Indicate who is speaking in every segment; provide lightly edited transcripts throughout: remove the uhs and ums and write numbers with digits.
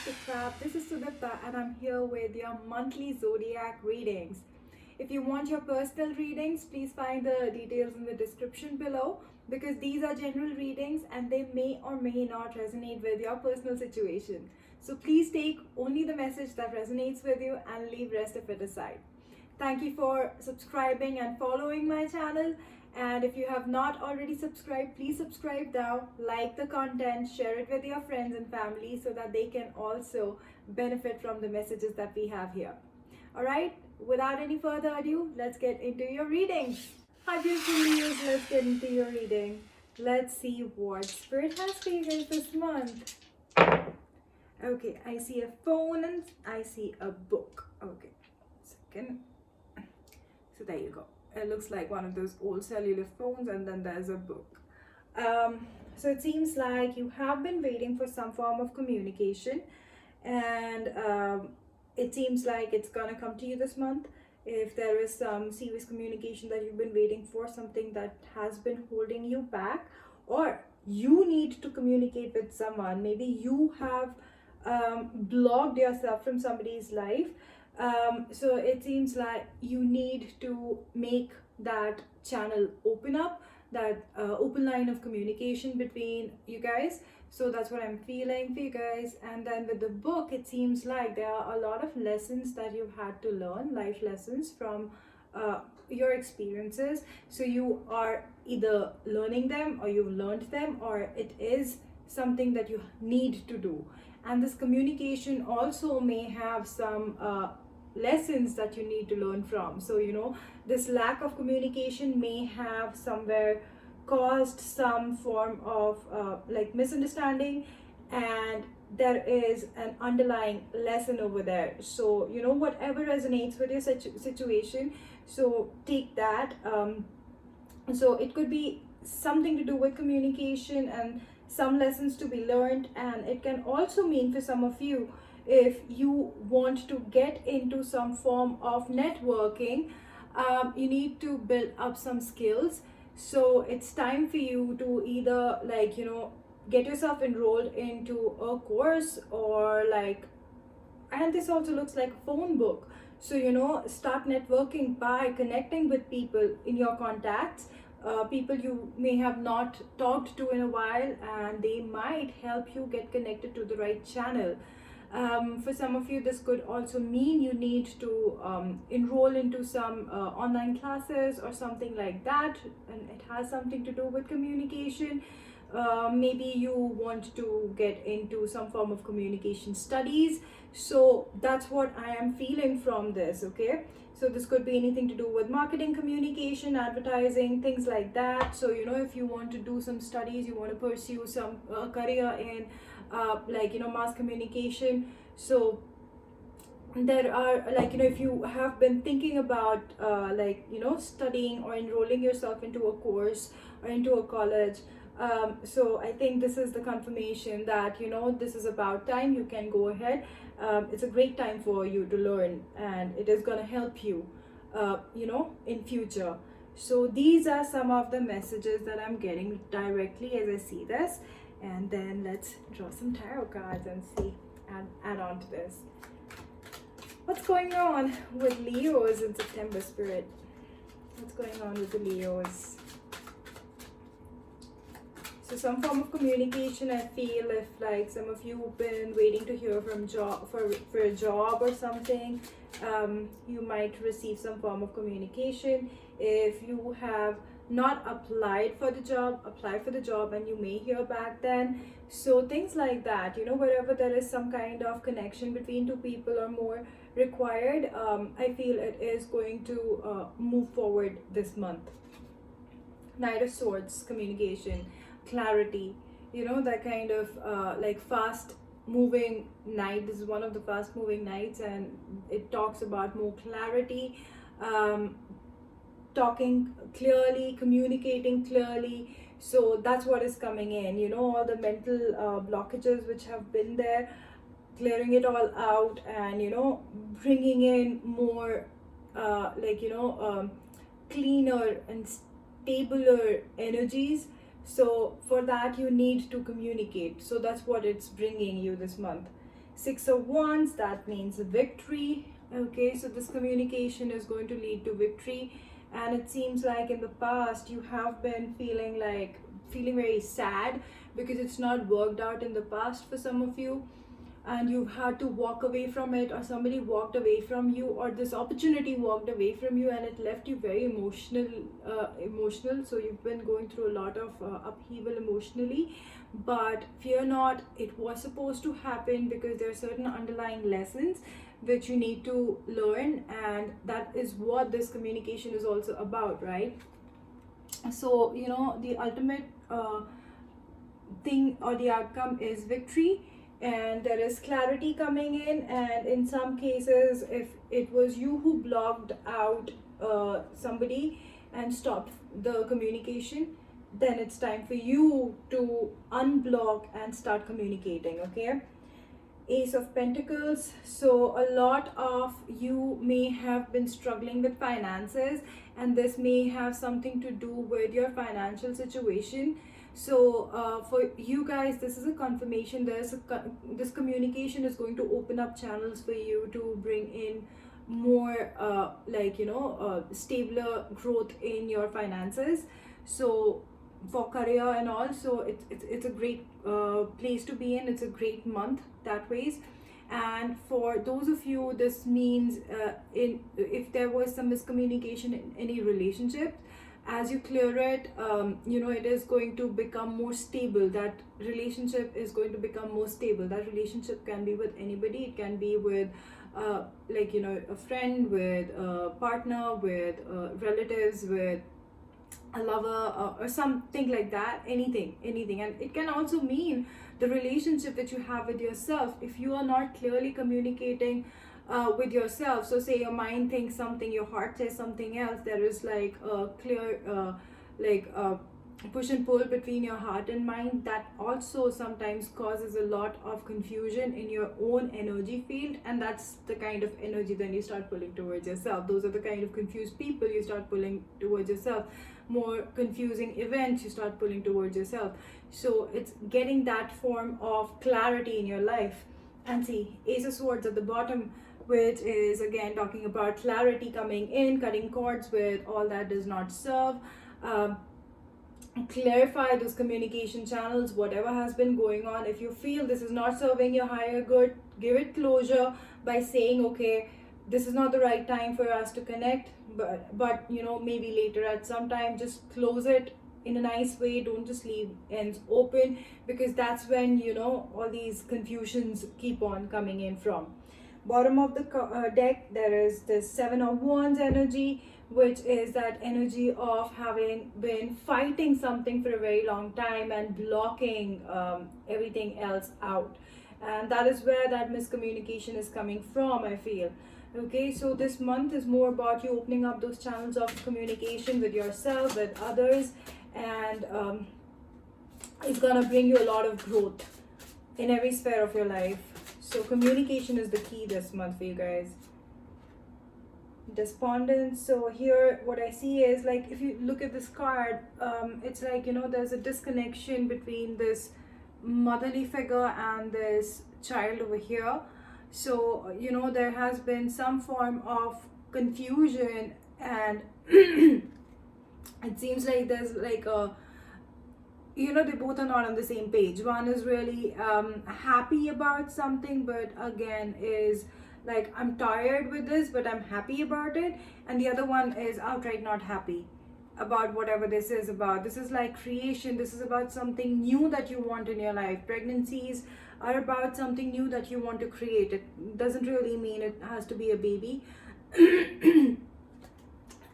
Speaker 1: Trap. This is Sudipta, and I'm here with your monthly zodiac readings. If you want your personal readings, please find the details in the description below because these are general readings and they may or may not resonate with your personal situation. So please take only the message that resonates with you and leave rest of it aside. Thank you for subscribing and following my channel. And if you have not already subscribed, please subscribe now, like the content, share it with your friends and family so that they can also benefit from the messages that we have here. All right, without any further ado, let's get into your reading. Hi, beautiful Leos, let's get into your reading. Let's see what Spirit has for you guys this month. Okay, I see a phone and I see a book. Okay, second. So there you go. It looks like one of those old cellular phones, and then there's a book. So it seems like you have been waiting for some form of communication, and it seems like it's gonna come to you this month. If there is some serious communication that you've been waiting for, something that has been holding you back, or you need to communicate with someone, maybe you have blocked yourself from somebody's life. So it seems like you need to make that channel open up, that open line of communication between you guys. So that's what I'm feeling for you guys. And then with the book, it seems like there are a lot of lessons that you've had to learn, life lessons from your experiences. So you are either learning them or you've learned them, or it is something that you need to do. And this communication also may have some lessons that you need to learn from. So this lack of communication may have somewhere caused some form of like misunderstanding, and there is an underlying lesson over there. So whatever resonates with your situation, so take that. So it could be something to do with communication and some lessons to be learned, and it can also mean for some of you, if you want to get into some form of networking, you need to build up some skills. So it's time for you to either get yourself enrolled into a course, or and this also looks like a phone book. So start networking by connecting with people in your contacts, people you may have not talked to in a while, and they might help you get connected to the right channel. For some of you, this could also mean you need to enroll into some online classes or something like that, and it has something to do with communication. Maybe you want to get into some form of communication studies. So that's what I am feeling from this. Okay, so this could be anything to do with marketing, communication, advertising, things like that. So if you want to do some studies, you want to pursue some career in mass communication. So there are if you have been thinking about studying or enrolling yourself into a course or into a college, so I think this is the confirmation that this is about time. You can go ahead. It's a great time for you to learn, and it is going to help you in future. So these are some of the messages that I'm getting directly as I see this. And then let's draw some tarot cards and see and add on to this. What's going on with Leos in September, Spirit? What's going on with the Leos? So some form of communication, I feel, if some of you have been waiting to hear from for a job or something, you might receive some form of communication. If you have not applied for the job, apply for the job and you may hear back then. So things like that, wherever there is some kind of connection between two people or more required, I feel it is going to move forward this month. Knight of Swords, communication, clarity, that kind of fast moving night. This is one of the fast moving nights, and it talks about more clarity, talking clearly, communicating clearly. So that's what is coming in, all the mental blockages which have been there, clearing it all out, and bringing in more cleaner and stabler energies. So for that you need to communicate. So that's what it's bringing you this month. Six of Wands, that means victory. Okay, so this communication is going to lead to victory, and it seems like in the past you have been feeling very sad because it's not worked out in the past for some of you, and you've had to walk away from it, or somebody walked away from you, or this opportunity walked away from you, and it left you very emotional. So you've been going through a lot of upheaval emotionally, but fear not, it was supposed to happen because there are certain underlying lessons which you need to learn, and that is what this communication is also about, right? So the ultimate thing or the outcome is victory, and there is clarity coming in. And in some cases, if it was you who blocked out somebody and stopped the communication, then it's time for you to unblock and start communicating. Okay, Ace of Pentacles. So a lot of you may have been struggling with finances, and this may have something to do with your financial situation. So for you guys, this is a confirmation. This communication is going to open up channels for you to bring in more stabler growth in your finances. So for career and all, so it's a great place to be in. It's a great month that ways. And for those of you, this means if there was some miscommunication in any relationship, as you clear it, it is going to become more stable. That relationship is going to become more stable. That relationship can be with anybody. It can be with a friend, with a partner, with relatives, with a lover, or something like that. Anything. And it can also mean the relationship that you have with yourself. If you are not clearly communicating with yourself, so say your mind thinks something, your heart says something else, there is like a clear push and pull between your heart and mind, that also sometimes causes a lot of confusion in your own energy field, and that's the kind of energy then you start pulling towards yourself. Those are the kind of confused people you start pulling towards yourself. More confusing events you start pulling towards yourself. So it's getting that form of clarity in your life. And see, Ace of Swords at the bottom, which is again talking about clarity coming in, cutting cords with all that does not serve. Clarify those communication channels, whatever has been going on. If you feel this is not serving your higher good, give it closure by saying, okay, this is not the right time for us to connect, but maybe later at some time. Just close it in a nice way. Don't just leave ends open, because that's when all these confusions keep on coming in from. Bottom of the deck, there is this Seven of Wands energy, which is that energy of having been fighting something for a very long time and blocking everything else out, and that is where that miscommunication is coming from, I feel. Okay, so this month is more about you opening up those channels of communication with yourself, with others, and it's gonna bring you a lot of growth in every sphere of your life. So communication is the key this month for you guys. Despondence. So here what I see is, like, if you look at this card, it's like there's a disconnection between this motherly figure and this child over here. So there has been some form of confusion, and it seems like there's like a they both are not on the same page. One is really happy about something, but again is like, I'm tired with this, but I'm happy about it. And the other one is outright not happy about whatever this is about. This is like creation. This is about something new that you want in your life. Pregnancies are about something new that you want to create. It doesn't really mean it has to be a baby.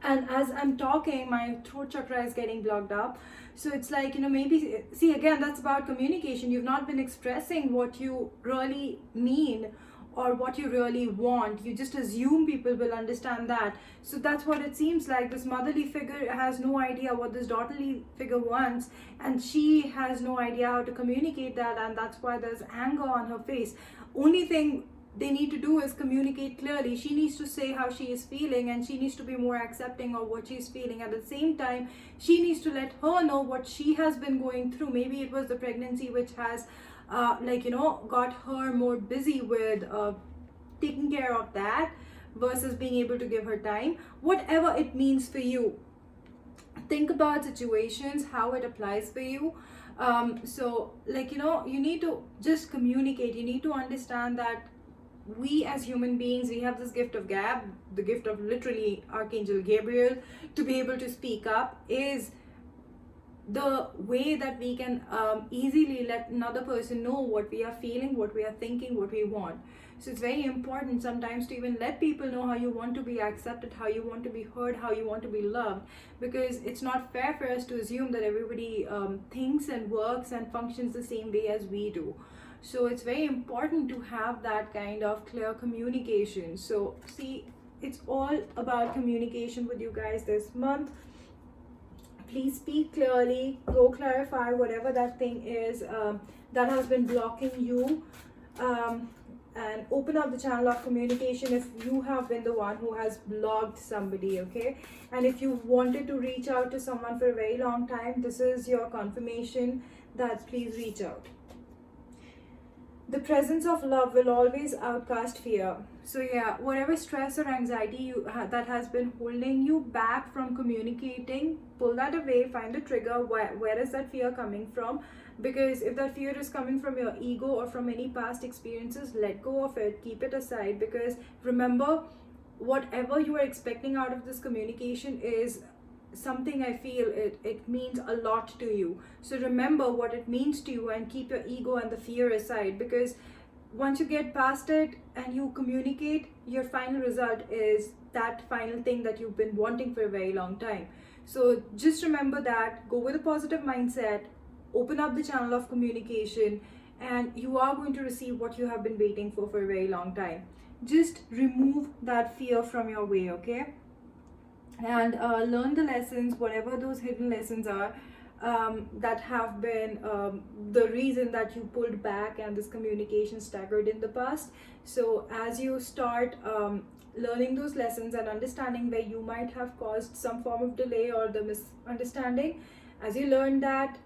Speaker 1: And as I'm talking, my throat chakra is getting blocked up. So it's like, maybe, see, again, that's about communication. You've not been expressing what you really mean or what you really want. You just assume people will understand that. So that's what it seems like. This motherly figure has no idea what this daughterly figure wants, and she has no idea how to communicate that, and that's why there's anger on her face. Only thing they need to do is communicate clearly. She needs to say how she is feeling, and she needs to be more accepting of what she's feeling. At the same time, she needs to let her know what she has been going through. Maybe it was the pregnancy which has got her more busy with taking care of that versus being able to give her time. Whatever it means for you, think about situations, how it applies for you. You need to just communicate. You need to understand that we as human beings, we have this gift of gab, the gift of literally Archangel Gabriel, to be able to speak up is the way that we can easily let another person know what we are feeling, what we are thinking, what we want. So it's very important sometimes to even let people know how you want to be accepted, how you want to be heard, how you want to be loved, because it's not fair for us to assume that everybody thinks and works and functions the same way as we do. So it's very important to have that kind of clear communication. So see, it's all about communication with you guys this month. Please speak clearly, go clarify whatever that thing is that has been blocking you, and open up the channel of communication if you have been the one who has blocked somebody, okay? And if you wanted to reach out to someone for a very long time, this is your confirmation that please reach out. The presence of love will always outcast fear. So yeah, whatever stress or anxiety that has been holding you back from communicating, pull that away, find the trigger. Where is that fear coming from? Because if that fear is coming from your ego or from any past experiences, let go of it, keep it aside. Because remember, whatever you are expecting out of this communication is something, I feel it means a lot to you. So remember what it means to you and keep your ego and the fear aside, because once you get past it and you communicate, your final result is that final thing that you've been wanting for a very long time. So just remember that, go with a positive mindset, open up the channel of communication, and you are going to receive what you have been waiting for a very long time. Just remove that fear from your way, okay? And learn the lessons, whatever those hidden lessons are, that have been the reason that you pulled back and this communication staggered in the past. So as you start learning those lessons and understanding where you might have caused some form of delay or the misunderstanding, as you learn that,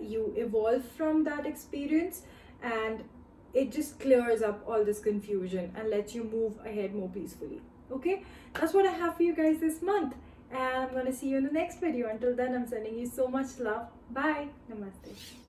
Speaker 1: you evolve from that experience, and it just clears up all this confusion and lets you move ahead more peacefully. Okay, that's what I have for you guys this month, and I'm going to see you in the next video. Until then, I'm sending you so much love. Bye. Namaste.